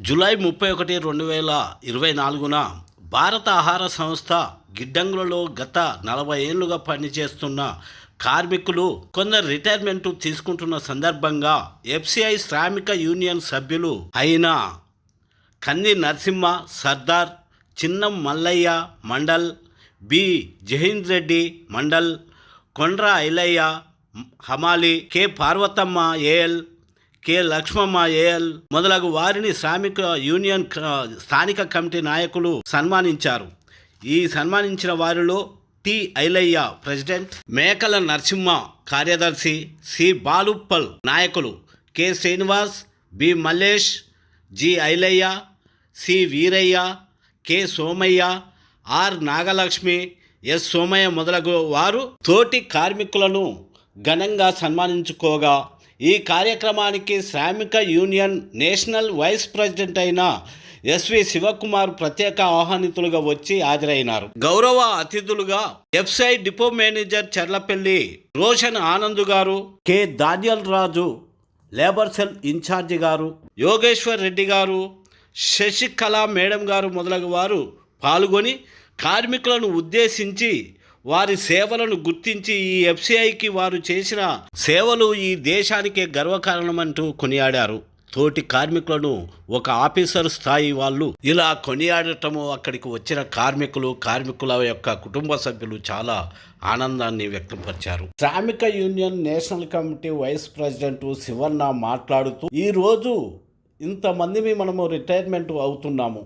July 31, 2024న భారత ఆహార సంస్థ గిడ్డంగులలో గత 40 ఏళ్లుగా పనిచేస్తున్న కార్మికులు కొందరు రిటైర్మెంట్ తీసుకుంటున్న సందర్భంగా ఎఫ్సిఐ శ్రామిక యూనియన్ సభ్యులు అయిన కంది నరసింహ, సర్దార్, చిన్నం మల్లయ్య మండల్, బి జహీంద్ రెడ్డి మండల్, కొండ్ర ఐలయ్య హమాలి, K Parvathamma A L, K Lakshmamma A L మొదలగు వారిని శ్రామిక యూనియన్ స్థానిక కమిటీ నాయకులు సన్మానించారు. ఈ సన్మానించిన వారిలో టి ఐలయ్య ప్రెసిడెంట్, మేకల నరసింహ కార్యదర్శి, సి బాలుప్పల్ నాయకులు, K Srinivas, B Mallesh, G Ailaiah, C Veeraiah, K Somaiah, R Nagalakshmi, S Somaiah మొదలగు వారు తోటి కార్మికులను ఘనంగా సన్మానించుకోగా ఈ కార్యక్రమానికి Shramik union national vice president అయిన ఎస్వి శివకుమార్ ప్రత్యేక ఆహ్వానితులుగా వచ్చి హాజరైనారు. గౌరవ అతిథులుగా FCI depot manager Cherlapalli Roshan Anand గారు, K Daniel Raju labour cell incharge గారు, యోగేశ్వర్ రెడ్డి గారు, శశికళ మేడం గారు మొదలగు వారు పాల్గొని కార్మికులను ఉద్దేశించి వారి సేవలను గుర్తించి ఈ ఎఫ్సిఐకి వారు చేసిన సేవలు ఈ దేశానికే గర్వకారణమంటూ కొనియాడారు. తోటి కార్మికులను ఒక ఆఫీసర్ స్థాయి వాళ్ళు ఇలా కొనియాడటము అక్కడికి వచ్చిన కార్మికుల యొక్క కుటుంబ సభ్యులు చాలా ఆనందాన్ని వ్యక్తపరిచారు. Shramik union national committee vice president Sivanna మాట్లాడుతూ, ఈరోజు ఇంతమంది మనము రిటైర్మెంట్ అవుతున్నాము.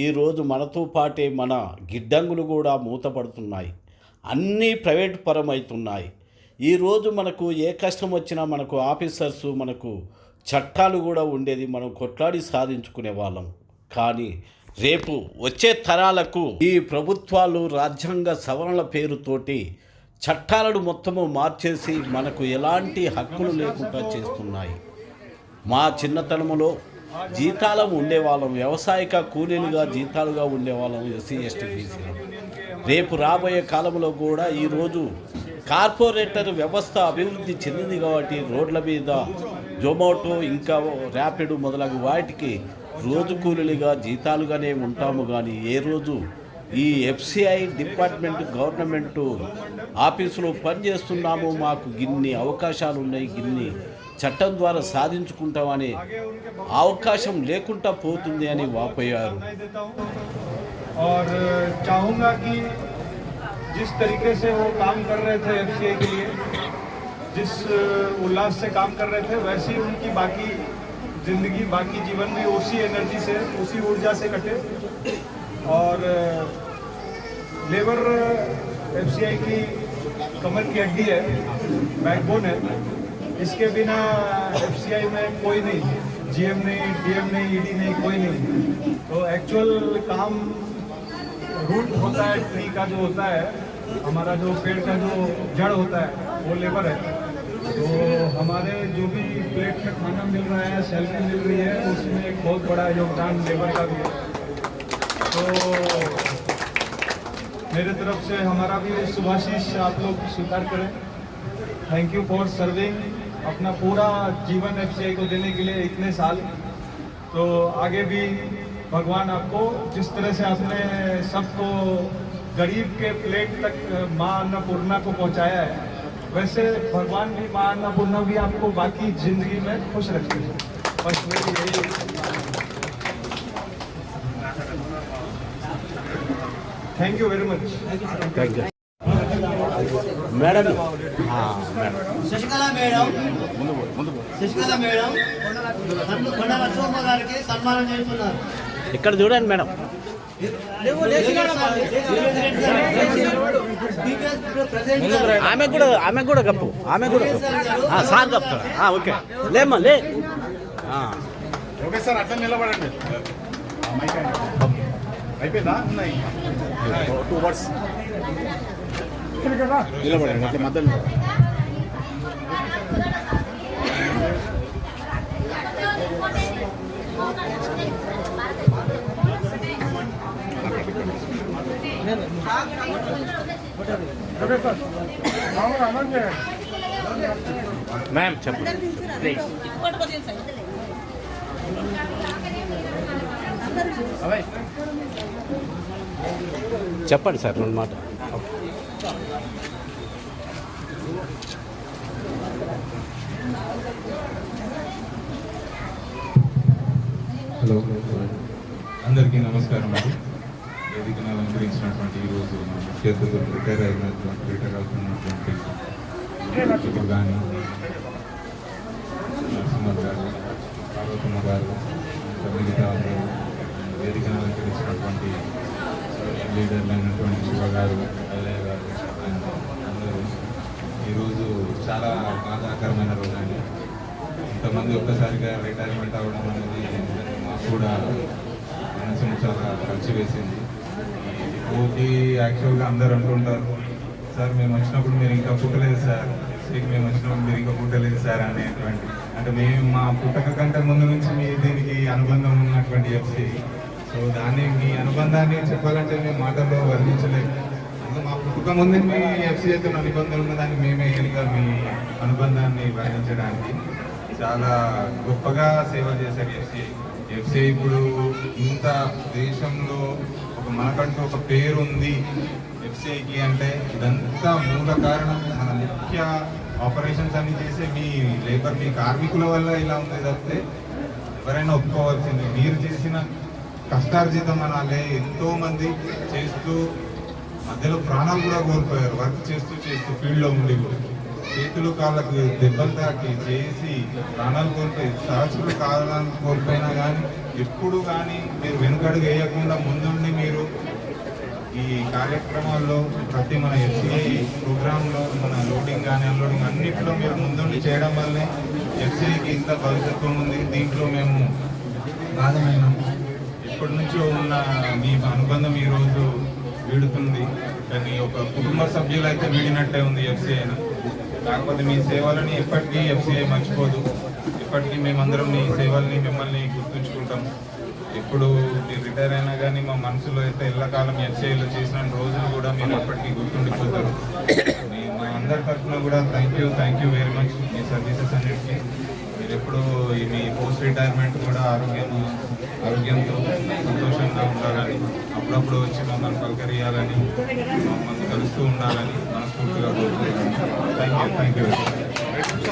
ఈరోజు మనతో పాటే మన గిడ్డంగులు కూడా మూతపడుతున్నాయి, అన్నీ ప్రైవేట్ పరమవుతున్నాయి. ఈరోజు మనకు ఏ కష్టం వచ్చినా మనకు ఆఫీసర్స్, మనకు చట్టాలు కూడా ఉండేది, మనం కొట్లాడి సాధించుకునే వాళ్ళం. కానీ రేపు వచ్చే తరాలకు ఈ ప్రభుత్వాలు రాజ్యాంగ సవరణల పేరుతోటి చట్టాలను మొత్తము మార్చేసి మనకు ఎలాంటి హక్కులు లేకుండా చేస్తున్నాయి. మా చిన్నతనములో జీతాలం ఉండేవాళ్ళం, వ్యవసాయక కూలీలుగా జీతాలుగా ఉండేవాళ్ళం ఎస్సీ ఎస్టీ బీసీలు. రేపు రాబోయే కాలంలో కూడా ఈరోజు కార్పొరేటర్ వ్యవస్థ అభివృద్ధి చెందింది కాబట్టి రోడ్ల మీద జొమాటో ఇంకా ర్యాపిడ్ మొదలగు వాటికి రోజు కూలీలుగా జీతాలుగానే ఉంటాము. కానీ ఏ రోజు ఈ ఎఫ్సిఐ డిపార్ట్మెంట్ గవర్నమెంట్ ఆఫీసులో పనిచేస్తున్నాము, మాకు గిన్ని అవకాశాలు ఉన్నాయి, గిన్ని చట్టం ద్వారా సాధించుకుంటామనే అవకాశం లేకుండా పోతుంది అని వాపోయారు. और चाहूँगा कि जिस तरीके से वो काम कर रहे थे एफसीआई के लिए, जिस उल्लास से काम कर रहे थे, वैसे ही उनकी बाकी ज़िंदगी, बाकी जीवन भी उसी एनर्जी से, उसी ऊर्जा से कटे. और लेबर एफसीआई की कमर की हड्डी है, बैकबोन है. इसके बिना एफसीआई में कोई नहीं, जीएम नहीं, डीएम नहीं, ईडी नहीं, कोई नहीं. तो एक्चुअल काम रूट होता है, ट्री का जो होता है, हमारा जो पेड़ का जो जड़ होता है वो लेबर है. तो हमारे जो भी प्लेट में खाना मिल रहा है, सैलरी मिल रही है, उसमें एक बहुत बड़ा योगदान लेबर का भी है. तो मेरे तरफ से हमारा भी शुभाशीष आप लोग स्वीकार करें. थैंक यू फॉर सर्विंग, अपना पूरा जीवन एफसीआई को देने के लिए इतने साल. तो आगे भी भगवान आपको जिस तरह से आपने सबको गरीब के प्लेट तक माँ अन्नपूर्णा को पहुँचाया है, वैसे भगवान भी माँ अन्नपूर्णा भी आपको बाकी जिंदगी में खुश रखे. बस मेरी यही. Thank you very much. Thank you madam. Sasikala madam కొండ నరసింహ గారికి సన్మానం చేస్తున్నారు. ఇక్కడ చూడండి మేడం. ఆమె కూడా కప్పు, ఆమె కూడా సార్ కప్తాడు. ఓకే లేమ్మా లే. ఓకే సార్, అట్లా నిలబడండి. అయిపోయిందా? 2 వర్డ్స్ నిలబడండి అట్లా మధ్యలో. ఓకే సార్, మ్యామ్ చెప్పండి ప్లీజ్. చెప్పండి సార్ రెండు మాట. హలో అందరికీ నమస్కారం అండి. వేదికను అలంకరించినటువంటి ఈరోజు మా ముఖ్య అతిథులు రిటైర్ అవుతున్నటువంటి ఇప్పుడు కానీ నరసింహ గారు, పార్వతమ్మ గారు, ఇంకా మిగతా అందరూ వేదికను అలంకరించినటువంటి లీడర్లు అయినటువంటి శివ గారు, అల్లయ్య గారు అండ్ అందరూ ఈరోజు చాలా బాధాకరమైన రోజు అండి. ఇంతమంది ఒక్కసారిగా రిటైర్మెంట్ అవ్వడం అనేది మాకు కూడా మనసును చాలా ఖర్చు వేసింది. ఓకే, యాక్చువల్గా అందరు అంటుంటారు, సార్ మేము వచ్చినప్పుడు మీరు ఇంకా పుట్టలేదు సార్, మేము వచ్చినప్పుడు మీరు ఇంకా పుట్టలేదు సార్ అనేటువంటి, అంటే మేము మా పుట్టక కంటే ముందు నుంచి మీ దీనికి అనుబంధం ఉన్నటువంటి ఎఫ్సి. సో దాన్ని మీ అనుబంధాన్ని చెప్పాలంటే మేము మాటల్లో వర్ణించలేదు. అందులో మా పుట్టుక ముందు మీ ఎఫ్సి అయితే అనుబంధం ఉన్నదాన్ని మేమే కనుక మీ అనుబంధాన్ని వర్ణించడానికి చాలా గొప్పగా సేవ చేశారు ఎఫ్సిఐ. ఎఫ్సిఐ ఇప్పుడు ఇంత దేశంలో మనకంటూ ఒక పేరు ఉంది ఎఫ్సిఐకి అంటే ఇదంతా మూల కారణం మన ముఖ్య ఆపరేషన్స్ అన్ని చేసే మీ లేబర్, మీ కార్మికుల వల్ల ఇలా ఉంది తప్పితే ఎవరైనా ఒప్పుకోవాల్సింది. మీరు చేసిన కష్టార్జితం అనాలే. ఎంతో మంది చేస్తూ మధ్యలో ప్రాణాలు కూడా కోల్పోయారు. వర్క్ చేస్తూ ఫీల్డ్లో ఉండి కూడా చేతులు కాళ్ళకు దెబ్బలు తాకి చేసి ప్రాణాలు కోల్పోయి సహచులు కాలాలను కోల్పోయినా కానీ ఎప్పుడు కానీ మీరు వెనుకడుగు వేయకుండా ముందుండి మీరు ఈ కార్యక్రమాల్లో ప్రతి మన ఎఫ్సిఐ ప్రోగ్రాంలో మన లోడింగ్ కానీ అన్లోడింగ్ అన్నింటిలో మీరు ముందుండి చేయడం వల్లే ఎఫ్సిఐకి ఇంత భవిష్యత్తు ఉంది. దీంట్లో మేము భాగమైనాం. ఇప్పటి నుంచో ఉన్న మీ అనుబంధం ఈరోజు వీడుతుంది, కానీ ఒక కుటుంబ సభ్యులు అయితే వీడినట్టే ఉంది ఎఫ్సిఐ. కాకపోతే మీ సేవలని ఎప్పటికీ ఎఫ్సిఐ మర్చిపోదు. ఇప్పటికీ మేమందరం మీ సేవల్ని మిమ్మల్ని గుర్తుంచుకుంటాం. ఎప్పుడు మీరు రిటైర్ అయినా కానీ మా మనసులో అయితే ఎల్లకాలం ఎఫ్సిఐలో చేసిన రోజులు కూడా మీరు ఎప్పటికీ గుర్తుండిపోతారు. మా అందరి తరఫున కూడా thank you very much me services అన్నిటికీ. మీరు ఎప్పుడు మీ పోస్ట్ రిటైర్మెంట్ కూడా ఆరోగ్యంతో సంతోషంగా ఉండాలని, అప్పుడప్పుడు వచ్చి మమ్మల్ని పలకరియాలని, మమ్మల్ని కలుస్తూ ఉండాలని మనస్ఫూర్తిగా కోరుకుంటున్నాను. Thank you very much.